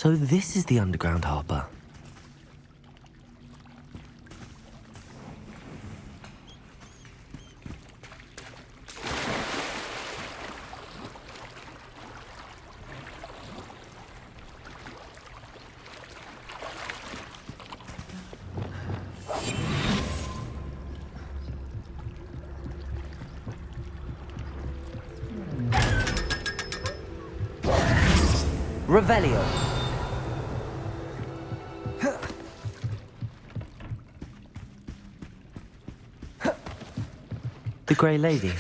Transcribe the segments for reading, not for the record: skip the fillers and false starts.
So this is the underground harbour. Revelio. The Grey Lady.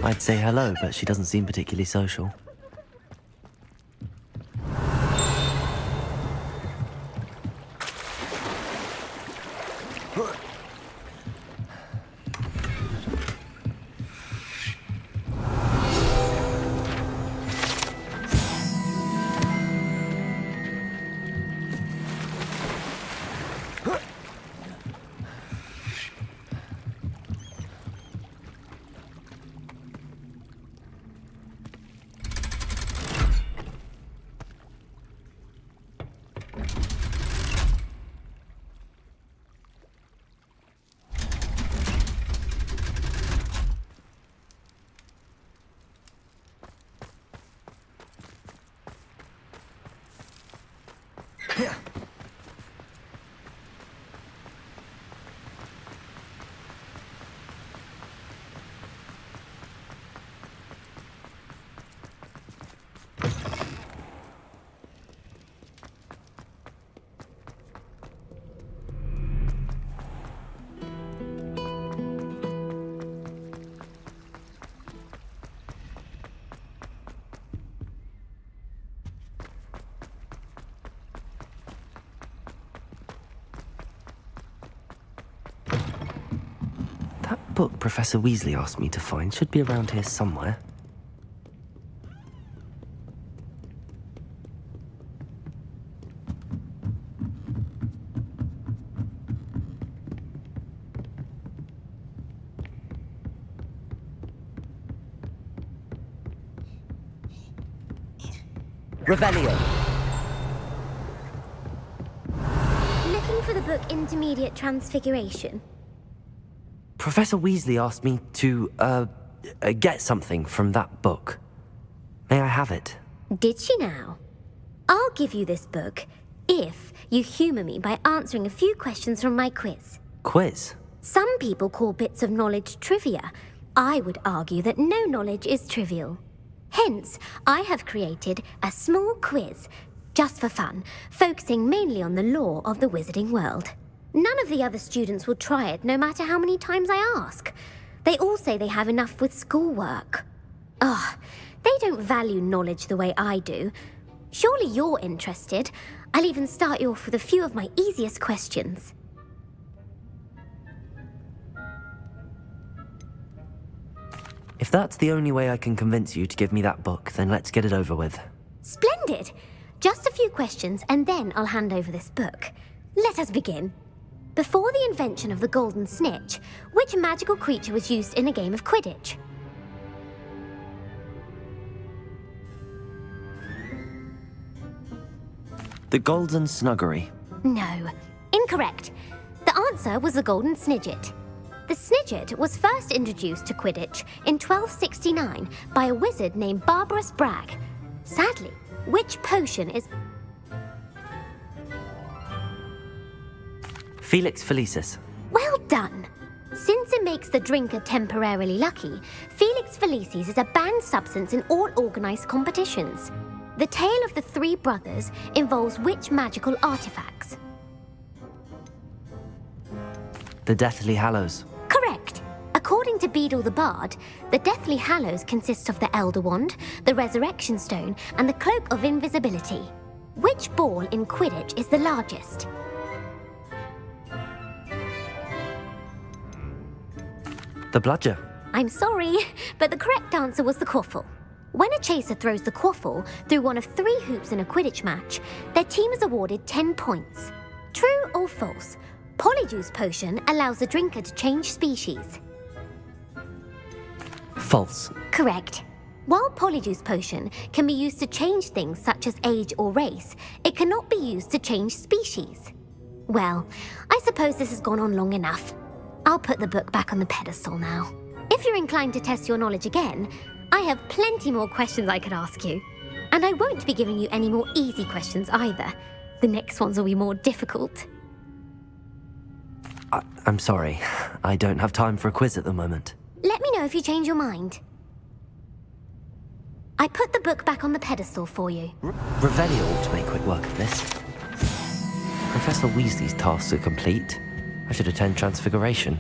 I'd say hello, but she doesn't seem particularly social. That book Professor Weasley asked me to find should be around here somewhere. Revelio. Looking for the book Intermediate Transfiguration? Professor Weasley asked me to, get something from that book. May I have it? Did she now? I'll give you this book if you humour me by answering a few questions from my quiz. Quiz? Some people call bits of knowledge trivia. I would argue that no knowledge is trivial. Hence, I have created a small quiz, just for fun, focusing mainly on the lore of the wizarding world. None of the other students will try it, no matter how many times I ask. They all say they have enough with schoolwork. Ugh, they don't value knowledge the way I do. Surely you're interested. I'll even start you off with a few of my easiest questions. If that's the only way I can convince you to give me that book, then let's get it over with. Splendid! Just a few questions, and then I'll hand over this book. Let us begin. Before the invention of the golden snitch, which magical creature was used in a game of Quidditch? The Golden Snuggery. No. Incorrect. The answer was the golden snidget. The snidget was first introduced to Quidditch in 1269 by a wizard named Barbarous Bragg. Sadly, which potion is... Felix Felicis. Well done! Since it makes the drinker temporarily lucky, Felix Felicis is a banned substance in all organised competitions. The tale of the three brothers involves which magical artifacts? The Deathly Hallows. Correct. According to Beedle the Bard, the Deathly Hallows consists of the Elder Wand, the Resurrection Stone, and the Cloak of Invisibility. Which ball in Quidditch is the largest? The bludger. I'm sorry, but the correct answer was the quaffle. When a chaser throws the quaffle through one of 3 hoops in a Quidditch match, their team is awarded 10 points. True or false? Polyjuice Potion allows the drinker to change species. False. Correct. While Polyjuice Potion can be used to change things such as age or race, it cannot be used to change species. Well, I suppose this has gone on long enough. I'll put the book back on the pedestal now. If you're inclined to test your knowledge again, I have plenty more questions I could ask you. And I won't be giving you any more easy questions either. The next ones will be more difficult. I'm sorry. I don't have time for a quiz at the moment. Let me know if you change your mind. I put the book back on the pedestal for you. Revelio ought to make quick work of this. Professor Weasley's tasks are complete. I should attend Transfiguration.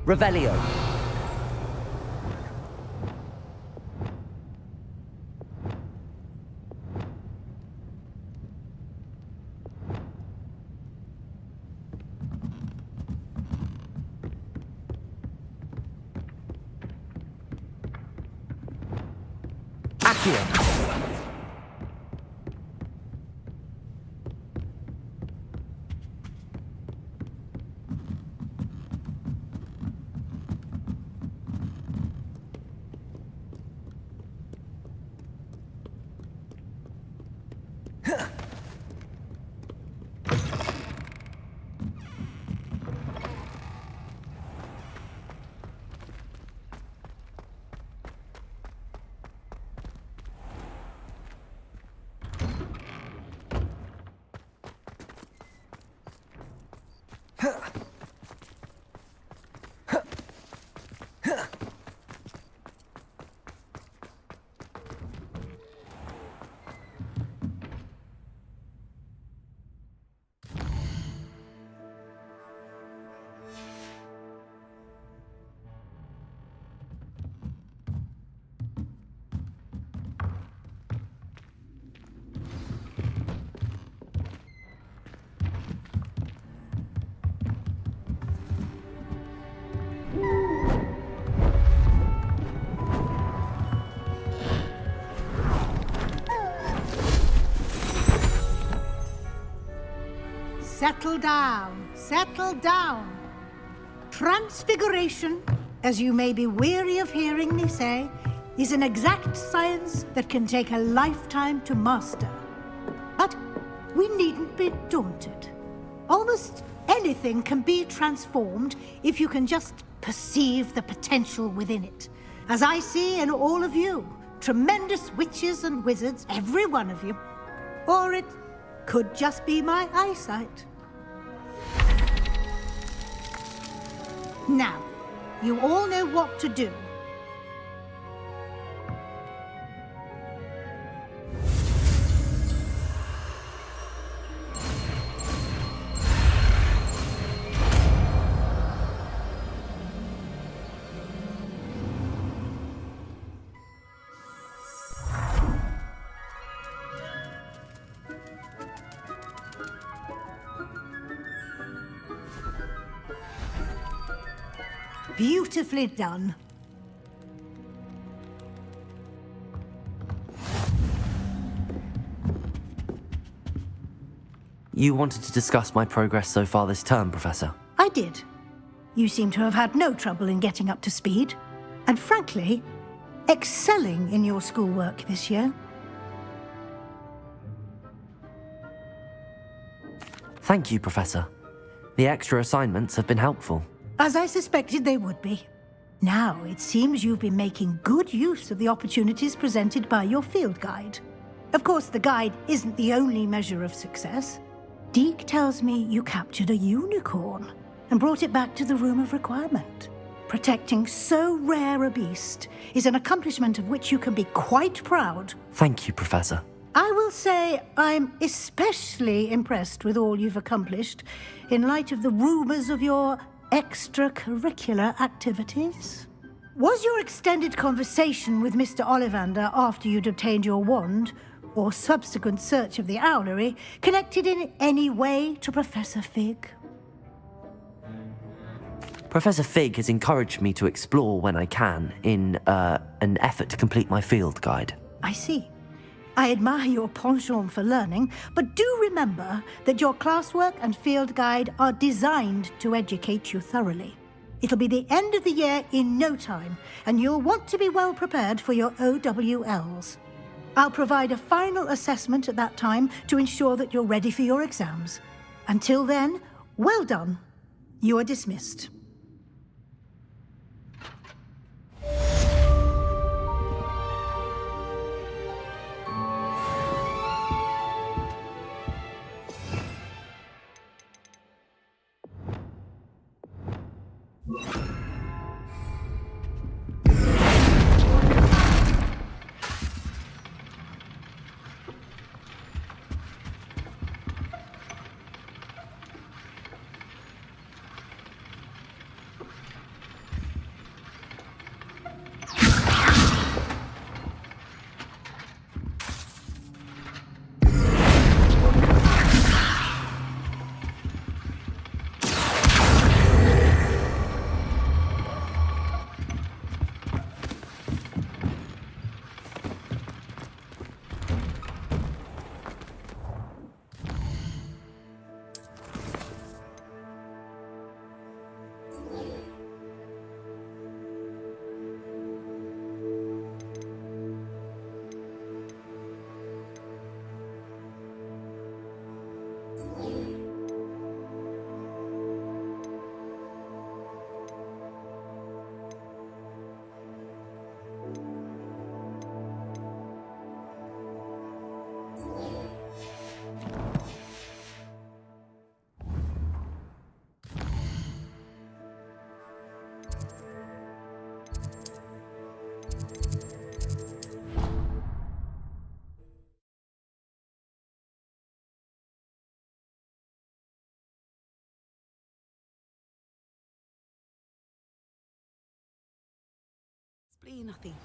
Revelio. Accio. Settle down, settle down. Transfiguration, as you may be weary of hearing me say, is an exact science that can take a lifetime to master. But we needn't be daunted. Almost anything can be transformed if you can just perceive the potential within it. As I see in all of you, tremendous witches and wizards, every one of you. Or it could just be my eyesight. Now, you all know what to do. Beautifully done. You wanted to discuss my progress so far this term, Professor? I did. You seem to have had no trouble in getting up to speed. And frankly, excelling in your schoolwork this year. Thank you, Professor. The extra assignments have been helpful. As I suspected they would be. Now, it seems you've been making good use of the opportunities presented by your field guide. Of course, the guide isn't the only measure of success. Deke tells me you captured a unicorn and brought it back to the Room of Requirement. Protecting so rare a beast is an accomplishment of which you can be quite proud. Thank you, Professor. I will say I'm especially impressed with all you've accomplished in light of the rumors of your extracurricular activities? Was your extended conversation with Mr. Ollivander after you'd obtained your wand, or subsequent search of the owlery, connected in any way to Professor Fig? Professor Fig has encouraged me to explore when I can in an effort to complete my field guide. I see. I admire your penchant for learning, but do remember that your classwork and field guide are designed to educate you thoroughly. It'll be the end of the year in no time, and you'll want to be well prepared for your OWLs. I'll provide a final assessment at that time to ensure that you're ready for your exams. Until then, well done. You are dismissed. Spleen, I think.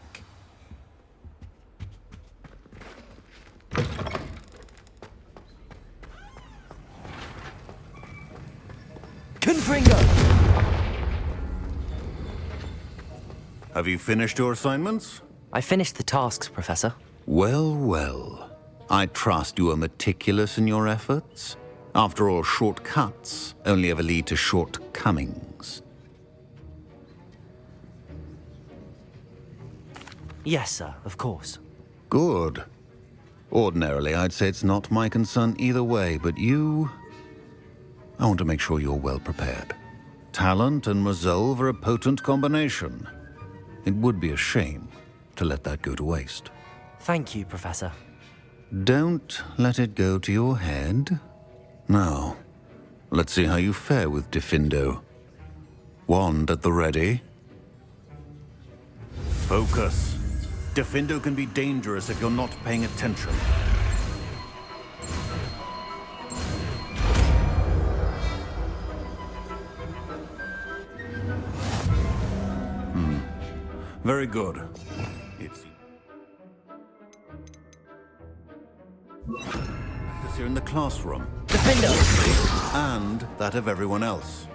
Confringo! Have you finished your assignments? I finished the tasks, Professor. Well, well. I trust you are meticulous in your efforts. After all, shortcuts only ever lead to shortcomings. Yes, sir, of course. Good. Ordinarily, I'd say it's not my concern either way, but you... I want to make sure you're well prepared. Talent and resolve are a potent combination. It would be a shame to let that go to waste. Thank you, Professor. Don't let it go to your head. Now, let's see how you fare with Diffindo. Wand at the ready. Focus. Diffindo can be dangerous if you're not paying attention. Very good. It's practice here in the classroom. Defender! And that of everyone else.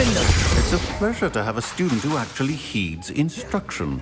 It's a pleasure to have a student who actually heeds instruction.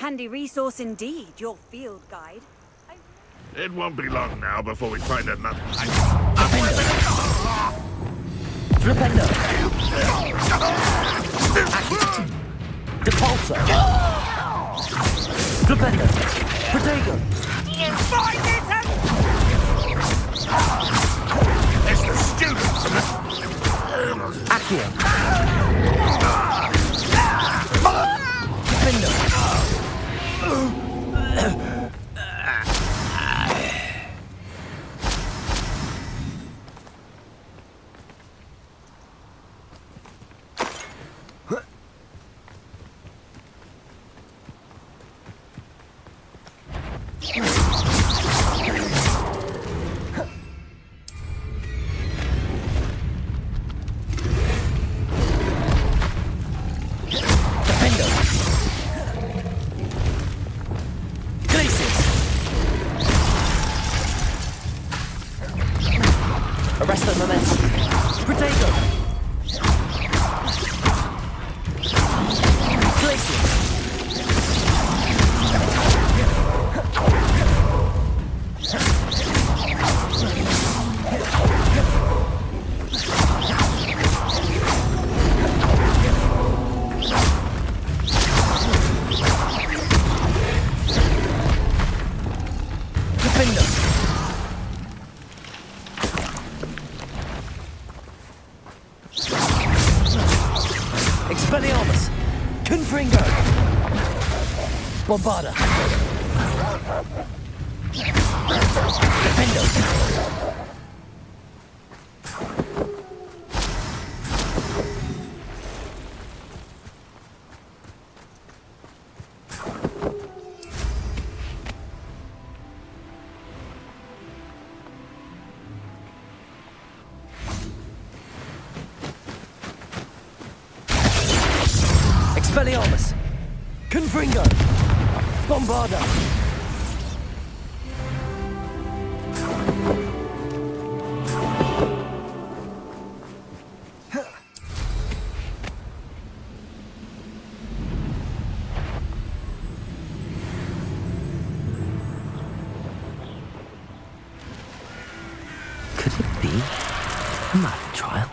Handy resource indeed, your field guide. It won't be long now before we find another. Flipendo. Depulsor. Flipendo. Protego. Find it and... It's the students! Accio. Flipendo. Arrest the momentum. Protego. Glacius. Defender. Expelliarmus! Confringo! Bombarda! Defendo! Expelliarmus! Confringo! Bombarda! Could it be a mad trial?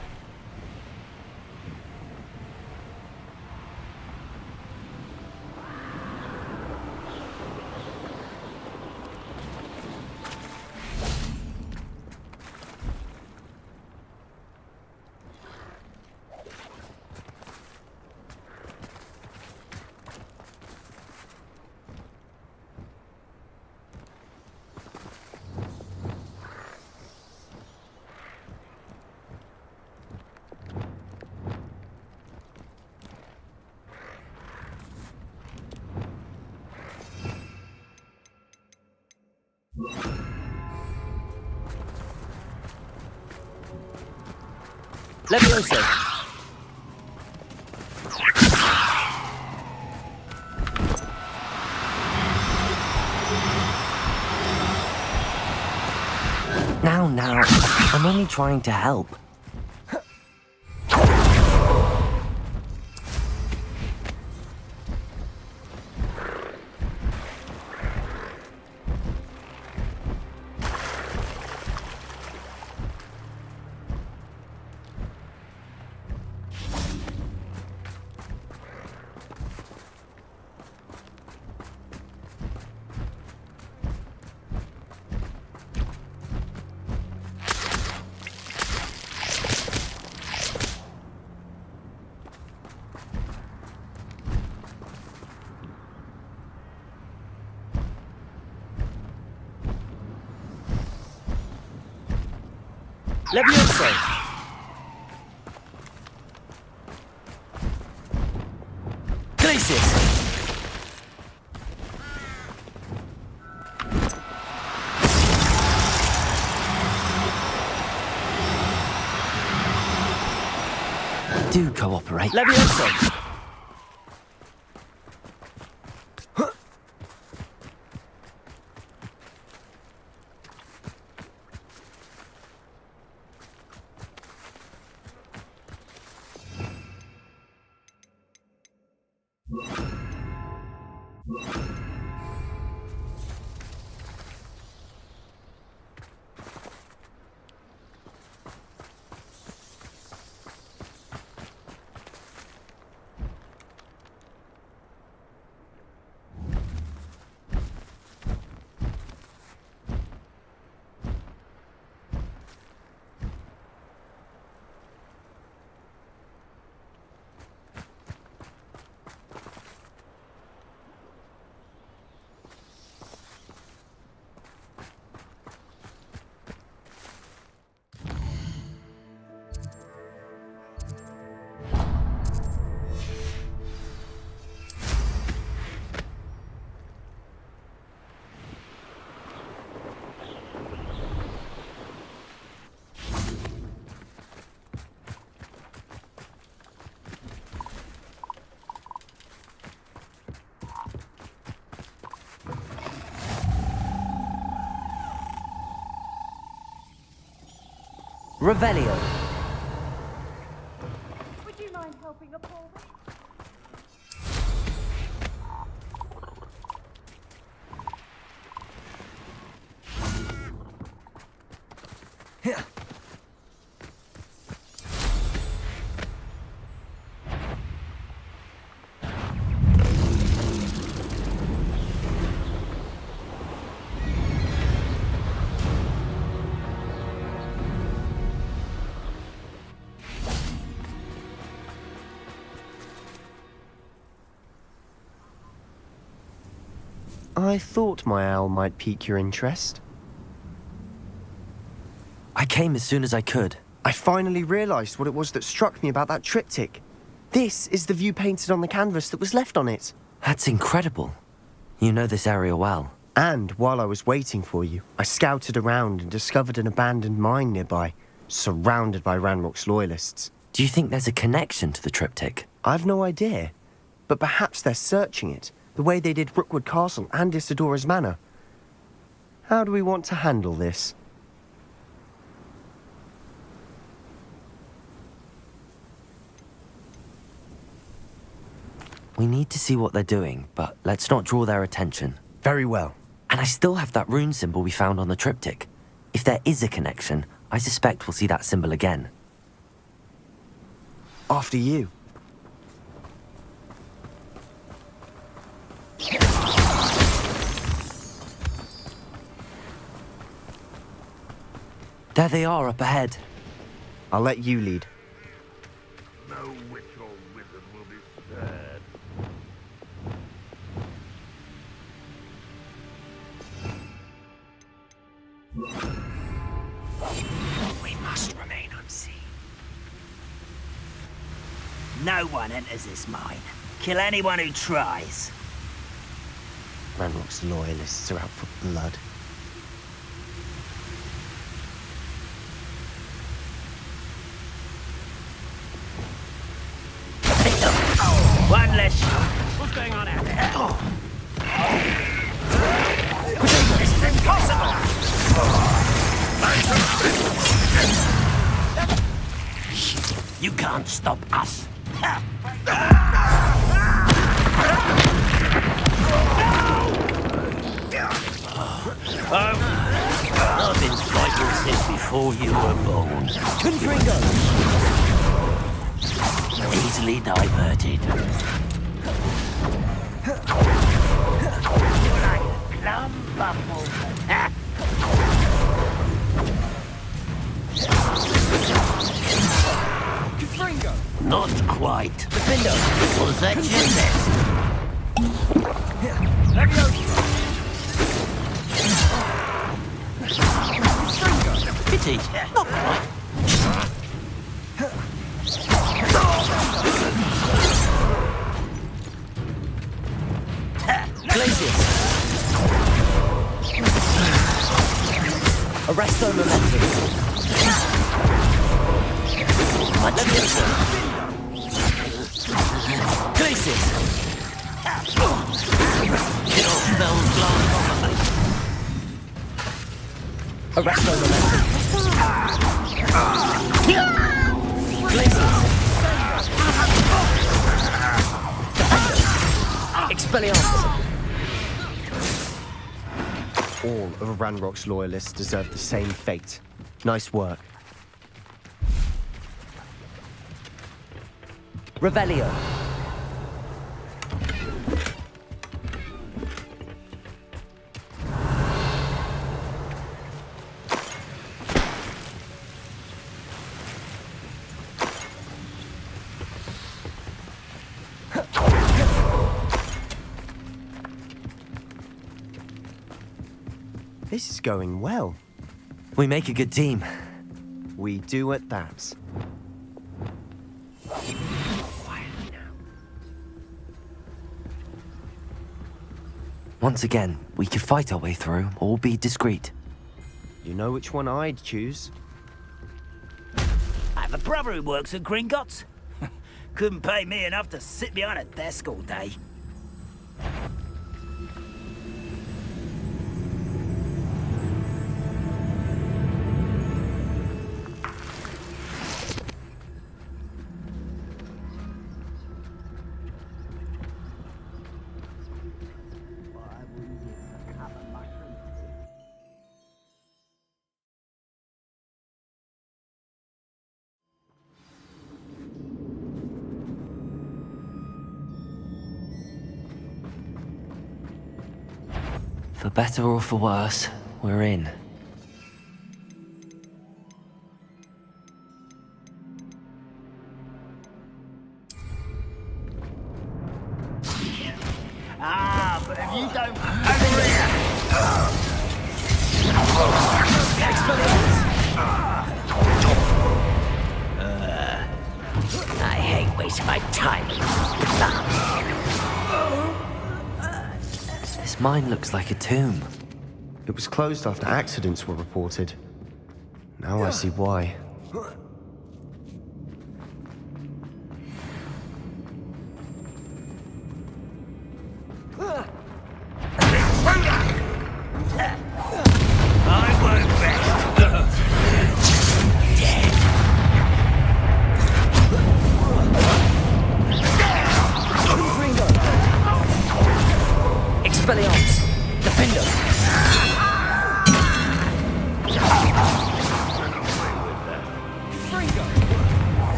Levioso! Now, I'm only trying to help. Levioso! Glacius! Do cooperate. Levioso! Revelio. Would you mind helping a poor man? I thought my owl might pique your interest. I came as soon as I could. I finally realized what it was that struck me about that triptych. This is the view painted on the canvas that was left on it. That's incredible. You know this area well. And while I was waiting for you, I scouted around and discovered an abandoned mine nearby, surrounded by Ranrock's loyalists. Do you think there's a connection to the triptych? I've no idea, but perhaps they're searching it, the way they did Rookwood Castle and Isidora's Manor. How do we want to handle this? We need to see what they're doing, but let's not draw their attention. Very well. And I still have that rune symbol we found on the triptych. If there is a connection, I suspect we'll see that symbol again. After you. There they are up ahead. I'll let you lead. No witch or wizard will be spared. We must remain unseen. No one enters this mine. Kill anyone who tries. Ranrock's loyalists are out for blood. One less shot. What's going on out there? It's impossible! You can't stop us. I've been fighting since before you were born. Confringo! Easily diverted. You're like plum bubble. Confringo! Not quite. Defendo! Was that your best? Pity. Not quite. Arresto momentum. Much better. Glacius. Your spell's gone properly. Arresto momentum. Glacius. Expelliarmus. All of Ranrock's loyalists deserve the same fate. Nice work. Revelio. This is going well. We make a good team. We do at that. Once again, we could fight our way through or be discreet. You know which one I'd choose? I have a brother who works at Gringotts. Couldn't pay me enough to sit behind a desk all day. For better or for worse, we're in. Ah, but if you don't... Over here! I hate wasting my time. This mine looks like a tomb. It was closed after accidents were reported. Now I see why. I won't rest. Dead. Expelliarmus! Defender!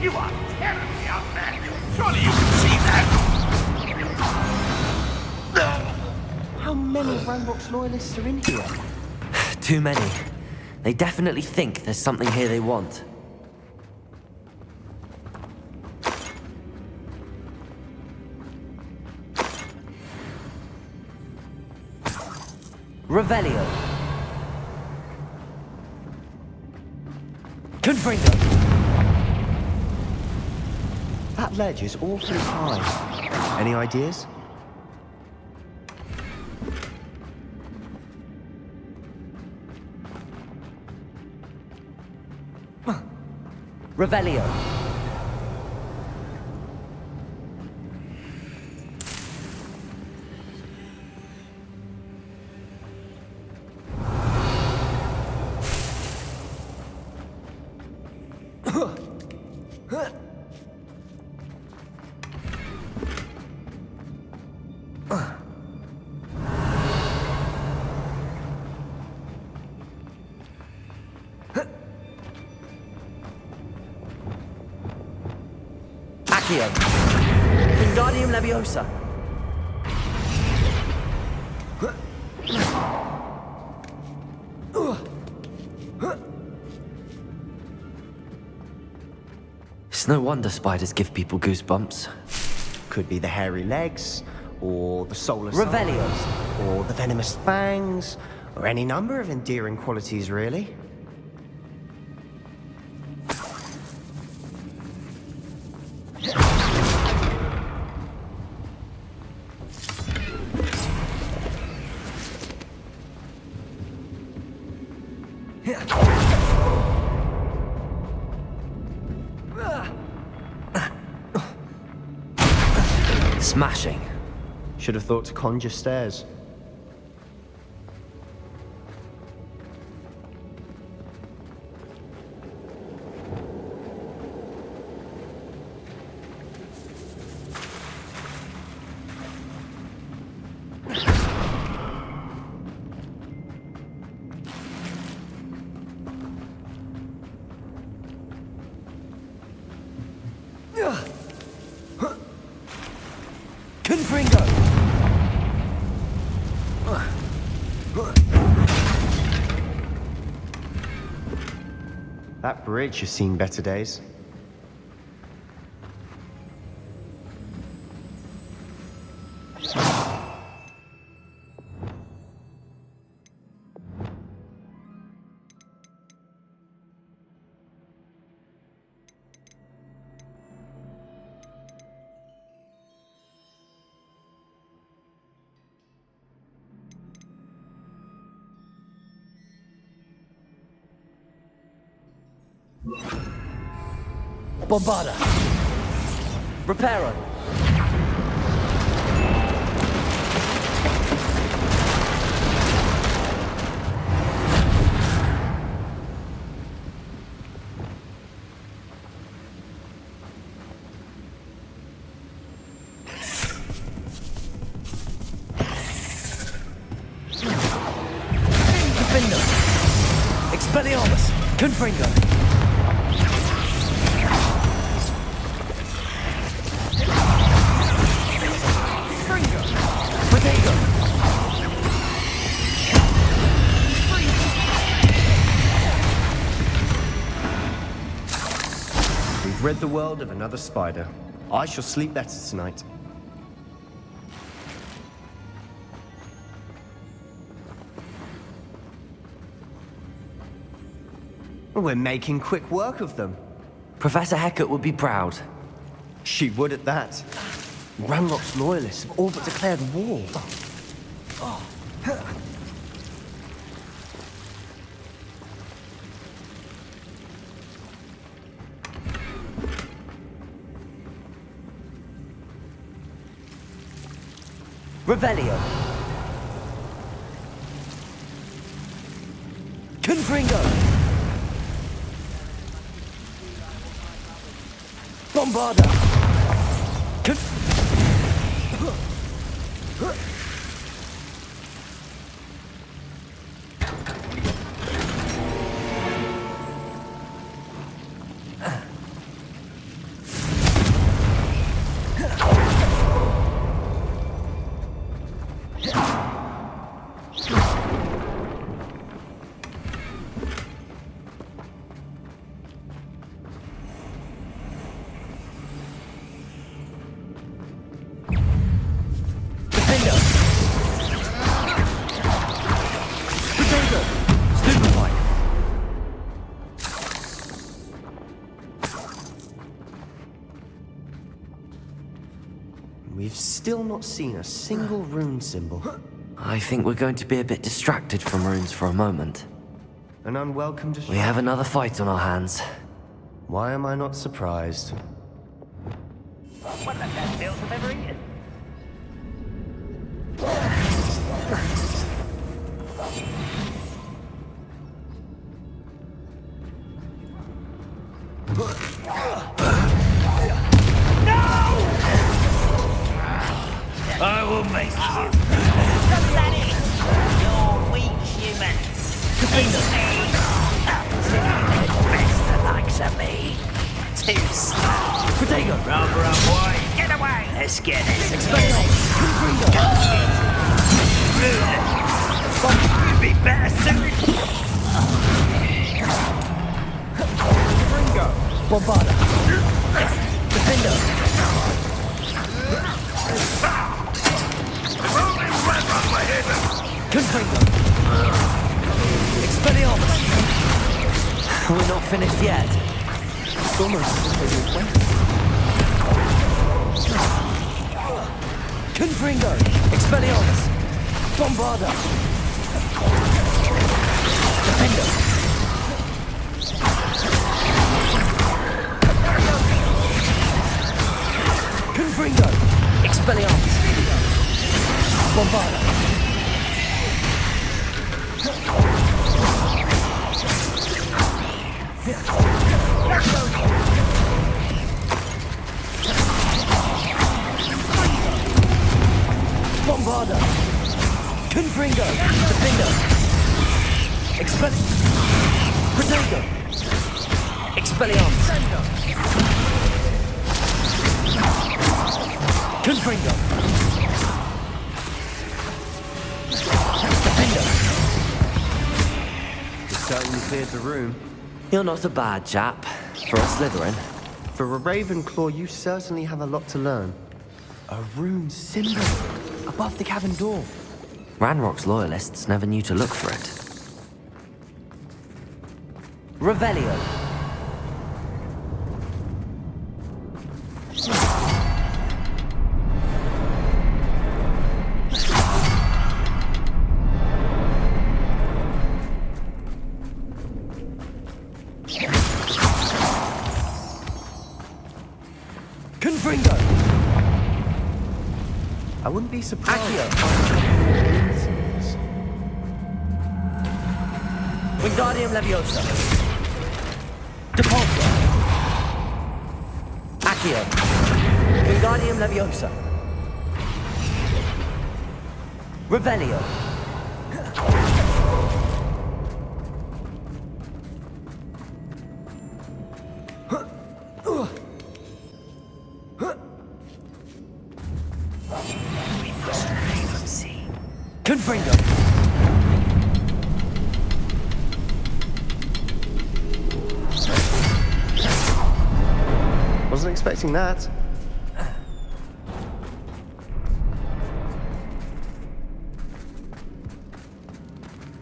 You are terribly outmatched. Surely you can see that. How many Ranrock's loyalists are in here? Too many. They definitely think there's something here they want. Revelio. Confringo. That ledge is awfully high. Any ideas? Revelio. Accio. Wingardium Leviosa. It's no wonder spiders give people goosebumps. Could be the hairy legs, or the solar Revelio. size, or the venomous fangs, or any number of endearing qualities, really. Smashing. Should have thought to conjure stairs. Confringo. That bridge has seen better days. Bombarda. Reparo. Defender. Expelliarmus. Confringo. We've rid the world of another spider. I shall sleep better tonight. We're making quick work of them. Professor Hecat would be proud. She would at that. Ranrock's loyalists have all but declared war. Revelio. Confringo. Bombarda. We've still not seen a single rune symbol. I think we're going to be a bit distracted from runes for a moment. An unwelcome We distraction. have another fight on our hands. Why am I not surprised? One of the best meals I've ever eaten. I will make you. Come at it! You're weak, human. Best the likes of me. Too slow. Protego. Rather boy. Get away! Let's get this. Expelliarmus. You'd be better suited. Ringo. Bombarda. Defender. Confringo. Expelliarmus. We're not finished yet. It's almost as if they didn't wait. Confringo. Expelliarmus. Bombarda. Defender. Confringo. Expelliarmus. Bombarda. Bombarda. Confringo. Defender. Protego. Expelliarmus. Confringo. Defender. You certainly cleared the room. You're not a bad chap for a Slytherin. For a Ravenclaw, you certainly have a lot to learn. A rune symbol above the cavern door. Ranrock's loyalists never knew to look for it. Revelio. Confringo. I wouldn't be surprised. Accio. Wingardium Leviosa. Depulso. Accio. Wingardium Leviosa. Revelio. Confringo. Wasn't expecting that.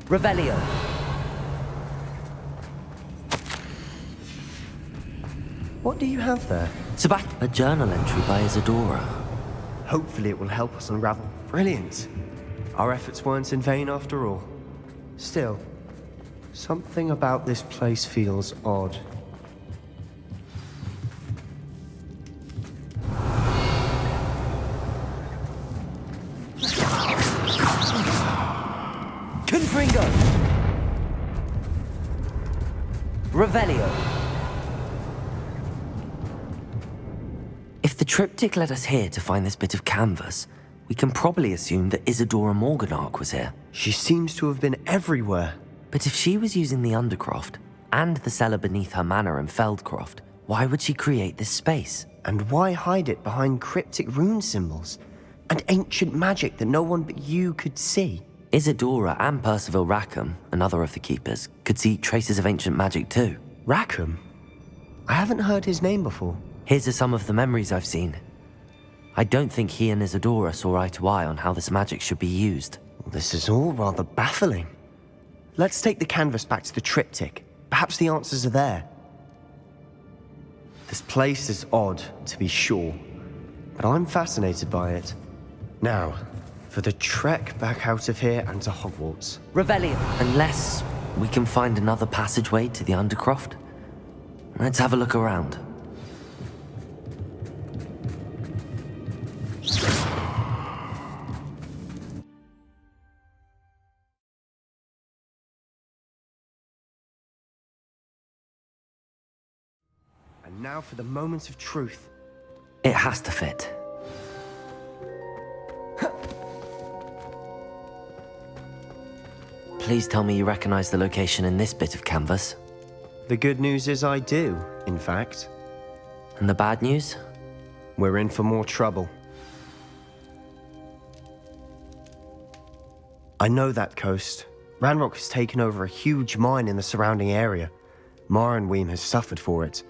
Revelio. What do you have there? A journal entry by Isadora. Hopefully it will help us unravel. Brilliant. Our efforts weren't in vain after all. Still, something about this place feels odd. Confringo! Revelio. If the triptych led us here to find this bit of canvas, we can probably assume that Isadora Morganark was here. She seems to have been everywhere. But if she was using the Undercroft and the cellar beneath her manor in Feldcroft, why would she create this space? And why hide it behind cryptic rune symbols and ancient magic that no one but you could see? Isadora and Percival Rackham, another of the Keepers, could see traces of ancient magic too. Rackham? I haven't heard his name before. Here's some of the memories I've seen. I don't think he and Isadora saw eye to eye on how this magic should be used. This is all rather baffling. Let's take the canvas back to the triptych. Perhaps the answers are there. This place is odd, to be sure, but I'm fascinated by it. Now, for the trek back out of here and to Hogwarts. Revelio. Unless we can find another passageway to the Undercroft. Let's have a look around. And now for the moment of truth. It has to fit. Please tell me you recognize the location in this bit of canvas. The good news is I do, in fact. And the bad news? We're in for more trouble. I know that coast. Ranrock has taken over a huge mine in the surrounding area. Marrenweem has suffered for it.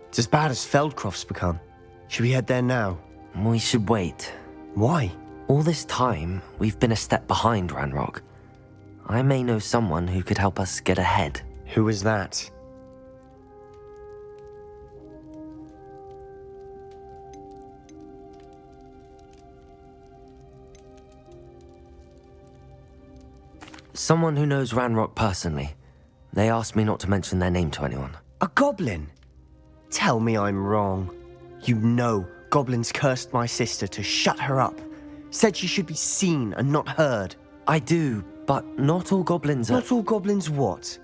It's as bad as Feldcroft's become. Should we head there now? We should wait. Why? All this time, we've been a step behind Ranrock. I may know someone who could help us get ahead. Who is that? Someone who knows Ranrock personally. They asked me not to mention their name to anyone. A goblin? Tell me I'm wrong. You know goblins cursed my sister to shut her up. Said she should be seen and not heard. I do, but not all goblins are... Not all goblins what?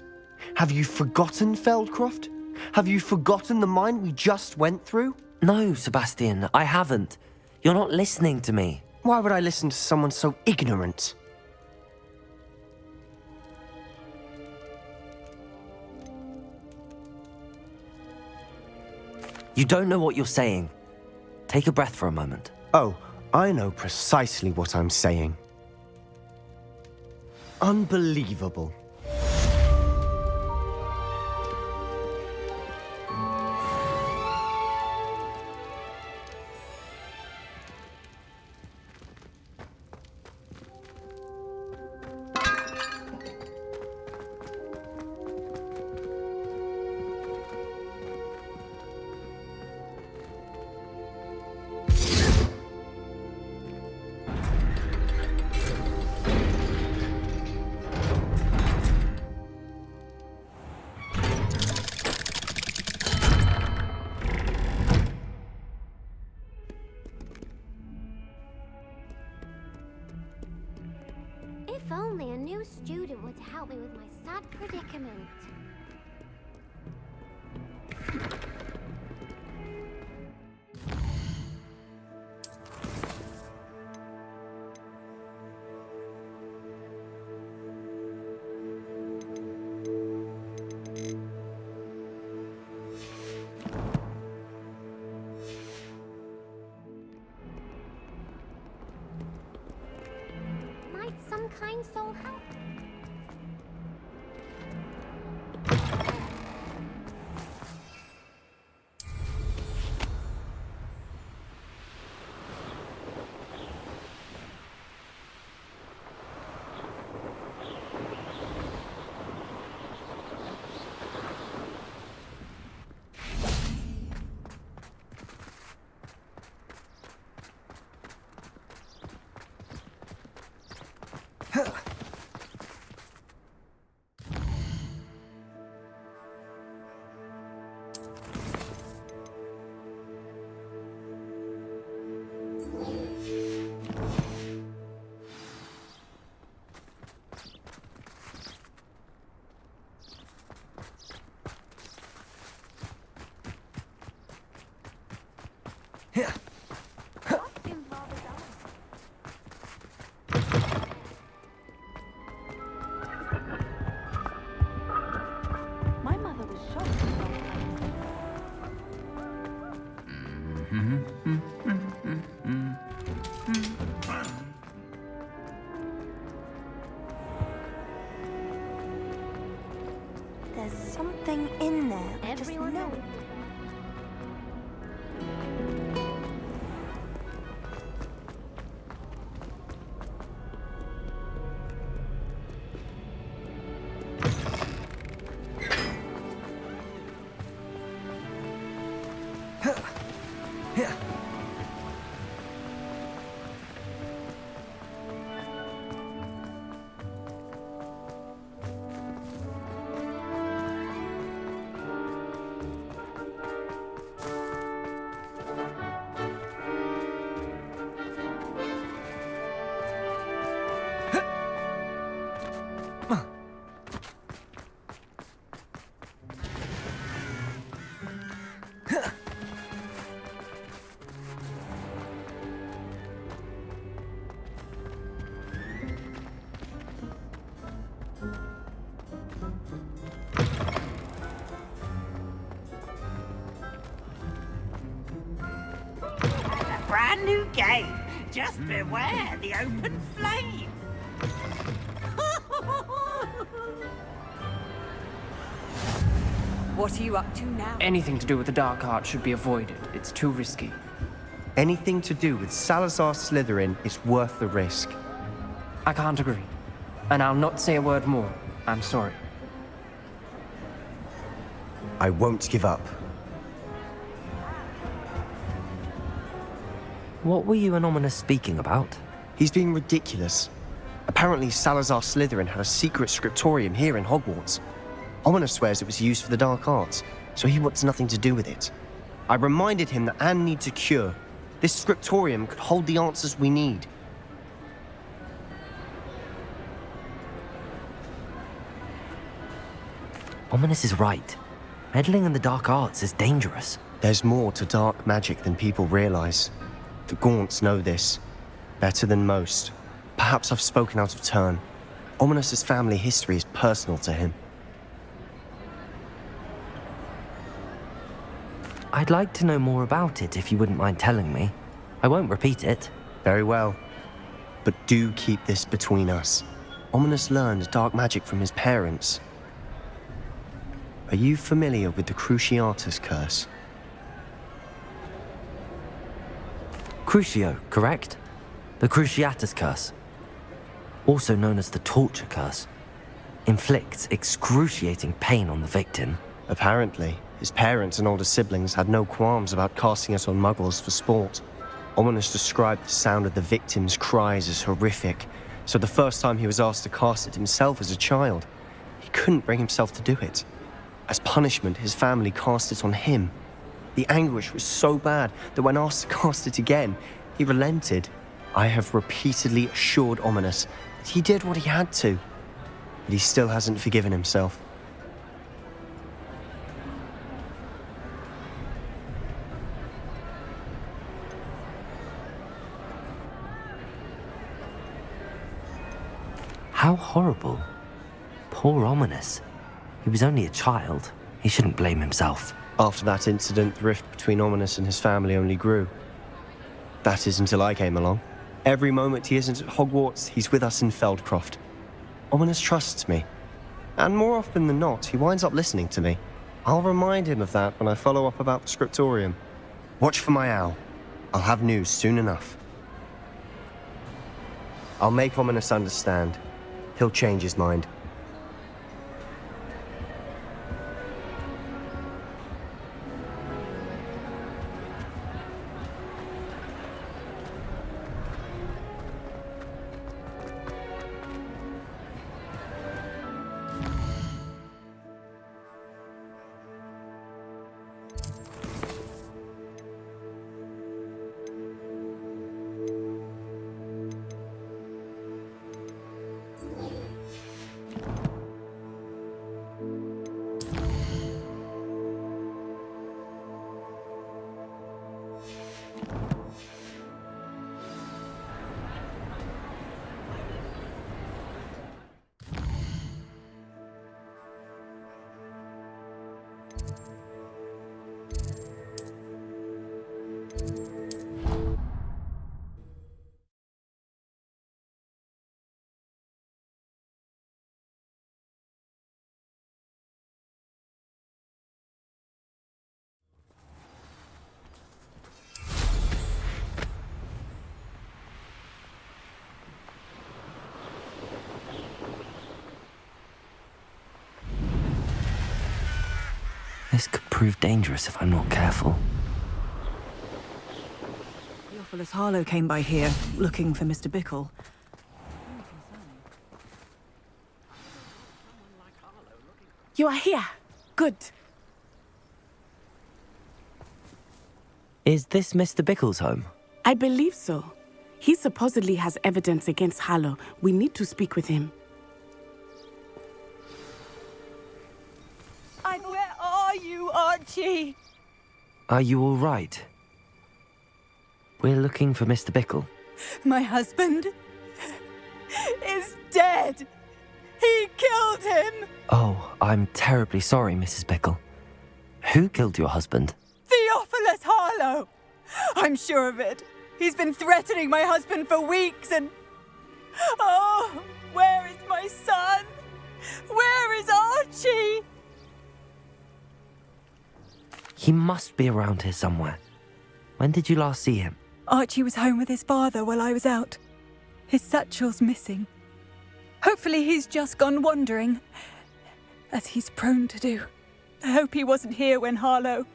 Have you forgotten Feldcroft? Have you forgotten the mine we just went through? No, Sebastian, I haven't. You're not listening to me. Why would I listen to someone so ignorant? You don't know what you're saying. Take a breath for a moment. Oh, I know precisely what I'm saying. Unbelievable. If only a new student were to help me with my sad predicament. Might some kind soul help? My mother was shocked. There's something in there. I just Everyone know it. A brand new game. Just beware the open flame. What are you up to now? Anything to do with the dark art should be avoided. It's too risky. Anything to do with Salazar Slytherin is worth the risk. I can't agree. And I'll not say a word more. I'm sorry. I won't give up. What were you and Ominous speaking about? He's being ridiculous. Apparently, Salazar Slytherin had a secret scriptorium here in Hogwarts. Ominous swears it was used for the dark arts, so he wants nothing to do with it. I reminded him that Anne needs a cure. This scriptorium could hold the answers we need. Ominous is right. Meddling in the dark arts is dangerous. There's more to dark magic than people realize. The Gaunts know this. Better than most. Perhaps I've spoken out of turn. Ominous's family history is personal to him. I'd like to know more about it if you wouldn't mind telling me. I won't repeat it. Very well. But do keep this between us. Ominous learned dark magic from his parents. Are you familiar with the Cruciatus curse? Crucio, correct? The Cruciatus curse. Also known as the torture curse. Inflicts excruciating pain on the victim. Apparently, his parents and older siblings had no qualms about casting it on muggles for sport. Ominous described the sound of the victim's cries as horrific, so the first time he was asked to cast it himself as a child, he couldn't bring himself to do it. As punishment, his family cast it on him. The anguish was so bad that when asked to cast it again, he relented. I have repeatedly assured Ominous that he did what he had to, but he still hasn't forgiven himself. How horrible. Poor Ominous. He was only a child. He shouldn't blame himself. After that incident, the rift between Ominous and his family only grew. That is until I came along. Every moment he isn't at Hogwarts, he's with us in Feldcroft. Ominous trusts me. And more often than not, he winds up listening to me. I'll remind him of that when I follow up about the scriptorium. Watch for my owl. I'll have news soon enough. I'll make Ominous understand. He'll change his mind. This could prove dangerous if I'm not careful. Theophilus Harlow came by here, looking for Mr. Bickle. You are here. Good. Is this Mr. Bickle's home? I believe so. He supposedly has evidence against Harlow. We need to speak with him. Where are you, Archie? Are you all right? We're looking for Mr. Bickle. My husband is dead. He killed him. Oh, I'm terribly sorry, Mrs. Bickle. Who killed your husband? Theophilus Harlow. I'm sure of it. He's been threatening my husband for weeks and... Oh, where is my son? Where is Archie? He must be around here somewhere. When did you last see him? Archie was home with his father while I was out. His satchel's missing. Hopefully he's just gone wandering, as he's prone to do. I hope he wasn't here when Harlow...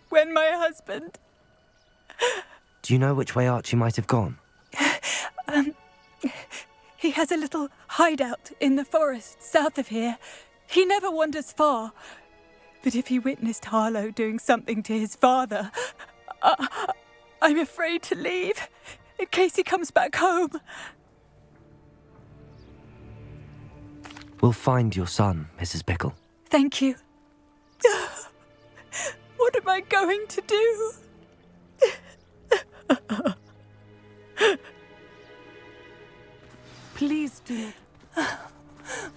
when my husband... Do you know which way Archie might have gone? He has a little hideout in the forest south of here. He never wanders far. But if he witnessed Harlow doing something to his father, I'm afraid to leave, in case he comes back home. We'll find your son, Mrs. Bickle. Thank you. What am I going to do? Please do.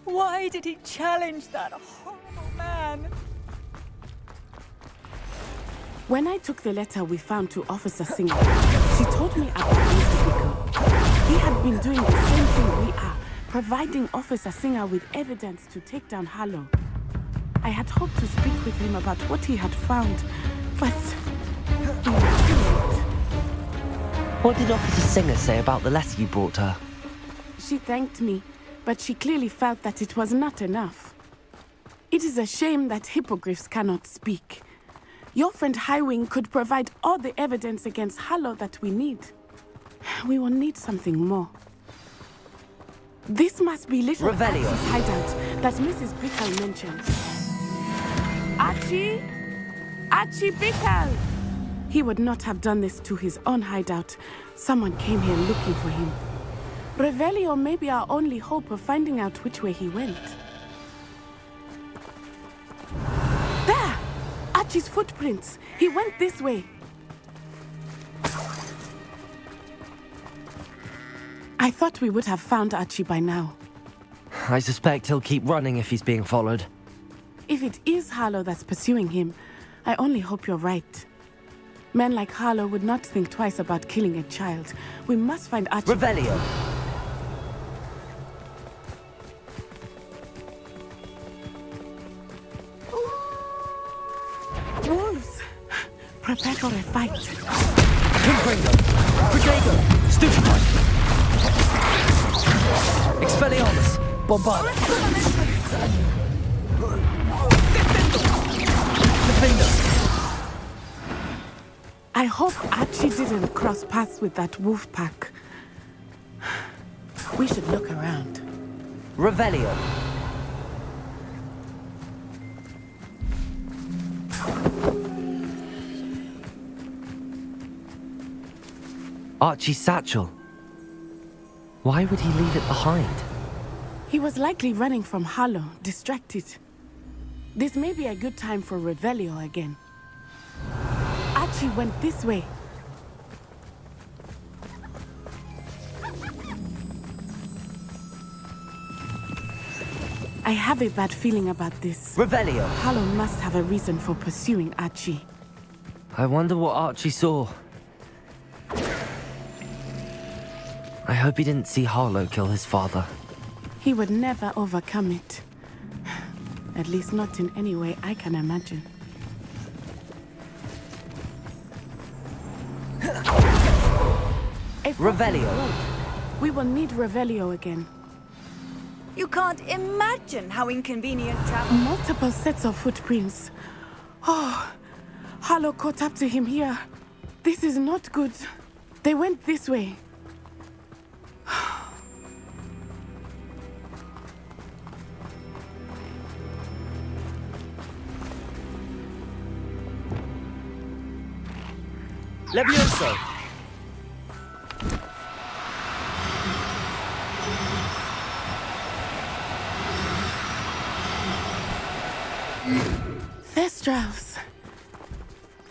Why did he challenge that horrible man? When I took the letter we found to Officer Singer, she told me about Mr. Bickle. He had been doing the same thing we are, providing Officer Singer with evidence to take down Harlow. I had hoped to speak with him about what he had found, but we were too late. What did Officer Singer say about the letter you brought her? She thanked me, but she clearly felt that it was not enough. It is a shame that hippogriffs cannot speak. Your friend Highwing could provide all the evidence against Harlow that we need. We will need something more. This must be Little Revelio. Archie's hideout that Mrs. Bickle mentioned. Archie? Archie Bickle! He would not have done this to his own hideout. Someone came here looking for him. Revelio may be our only hope of finding out which way he went. There! Archie's footprints. He went this way. I thought we would have found Archie by now. I suspect he'll keep running if he's being followed. If it is Harlow that's pursuing him, I only hope you're right. Men like Harlow would not think twice about killing a child. We must find Archie. Revelio! Wolves! Prepare for a fight. Confringo! Protego! Stupefy! Expelliarmus! Bombard! Defender! I hope Archie didn't cross paths with that wolf pack. We should look around. Revelio! Archie's satchel. Why would he leave it behind? He was likely running from Harlow, distracted. This may be a good time for Revelio again. Archie went this way. I have a bad feeling about this. Revelio! Harlow must have a reason for pursuing Archie. I wonder what Archie saw. I hope he didn't see Harlow kill his father. He would never overcome it. At least not in any way I can imagine. Revelio! We will need Revelio again. You can't imagine how inconvenient travel. Multiple sets of footprints. Oh, Harlow caught up to him here. This is not good. They went this way. Levioso! Thestrals.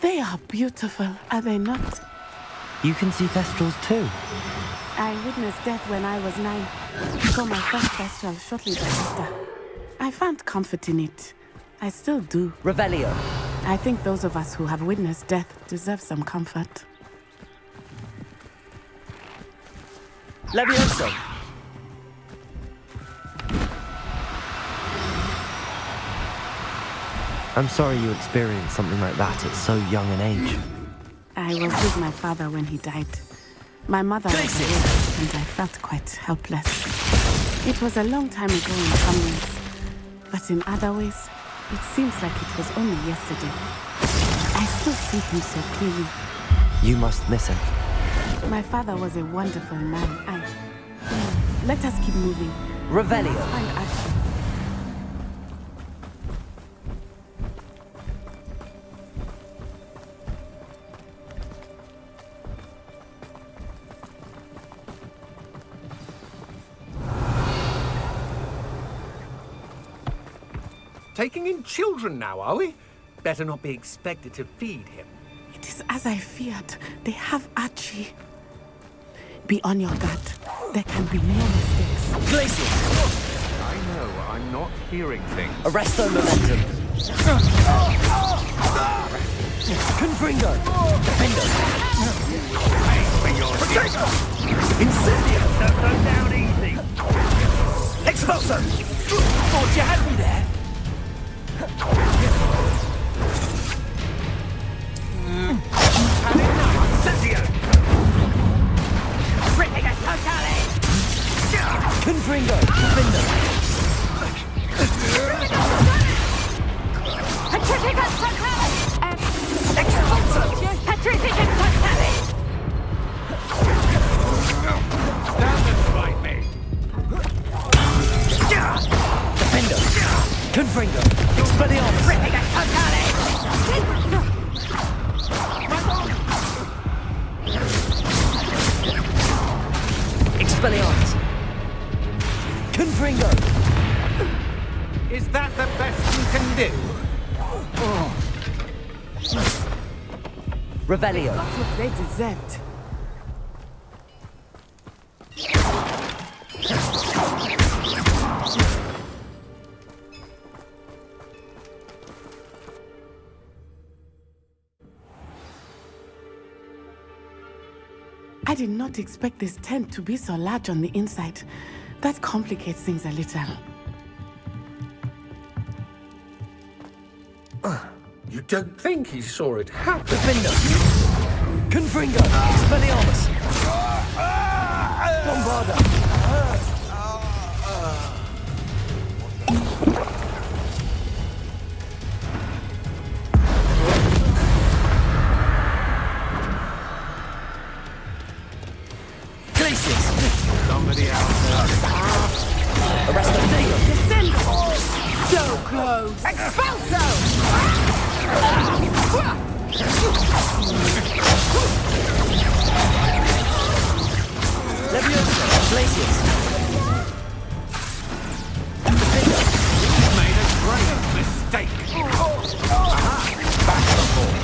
They are beautiful, are they not? You can see Thestrals too. I witnessed death when I was 9. Saw my first Thestral shortly thereafter. I found comfort in it. I still do. Revelio. I think those of us who have witnessed death deserve some comfort. Levioso. I'm sorry you experienced something like that at so young an age. I was with my father when he died. My mother was away, and I felt quite helpless. It was a long time ago in some ways, but in other ways, it seems like it was only yesterday. I still see him so clearly. You must miss him. My father was a wonderful man. Let us keep moving. Revelio. Let's find action. Taking in children now, are we? Better not be expected to feed him. It is as I feared. They have Archie. Be on your guard. There can be no mistakes. Glacius! I know, I'm not hearing things. Arresto momentum. Confringo. Defender. Incendio. Don't go down easy. Expulso. Thought you had me there. Incendio. Ripping us totally. Confringo. Defender. Petrificus totalis! Expulso. Petrificus totalis! Stand and fight me. Defender. Confringo. Expelliarmus. Petrificus totalis! Expelliarmus. Confringo. Is that the best you can do? Revelio. That's what they deserved. I did not expect this tent to be so large on the inside. That complicates things a little. You don't think he saw it happen? Defender. Confringo. Expelliarmus. Bombarda. Somebody else. Arresto Deo. Descend! So close! Expulso! Levioso. Glacius. Defender. You've made a great mistake. Back and forth.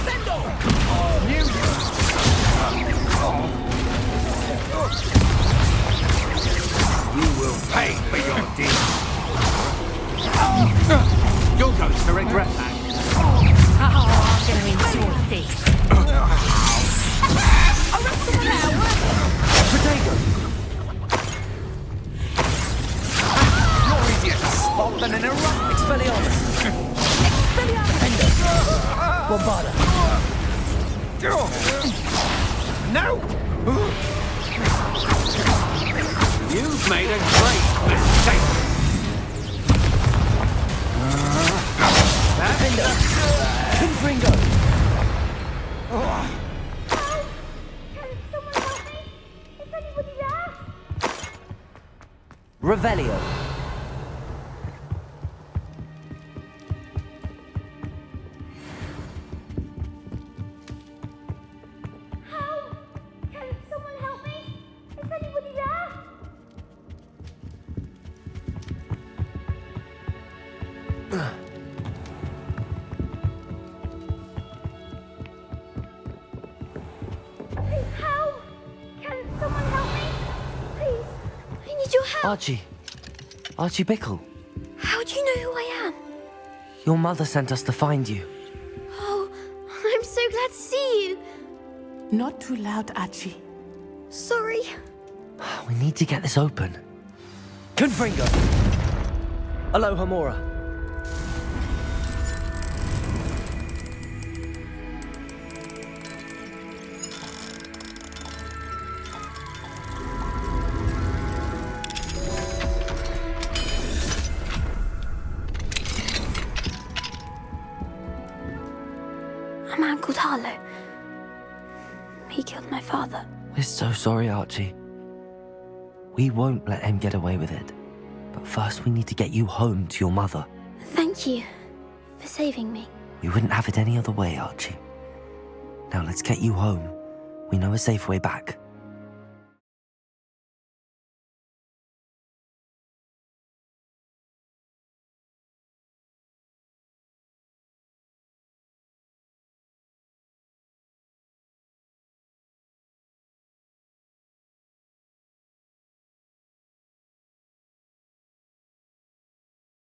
Knew you will pay for your deed. You're going to regret that. Oh, I'm gonna enjoy this. Protego. You're easier to spot than an eruption. Expelliarmus. Defender. Bombarda. No! You've made a great mistake. Revelio. Can someone help me? Is anybody there? How? Can someone help me? Please, I need your help. Archie Bickle. How do you know who I am? Your mother sent us to find you. Oh, I'm so glad to see you. Not too loud, Archie. Sorry. We need to get this open. Confringo. Aloha Mora. A man called Harlow. He killed my father. We're so sorry, Archie. We won't let him get away with it. But first we need to get you home to your mother. Thank you for saving me. We wouldn't have it any other way, Archie. Now let's get you home. We know a safe way back.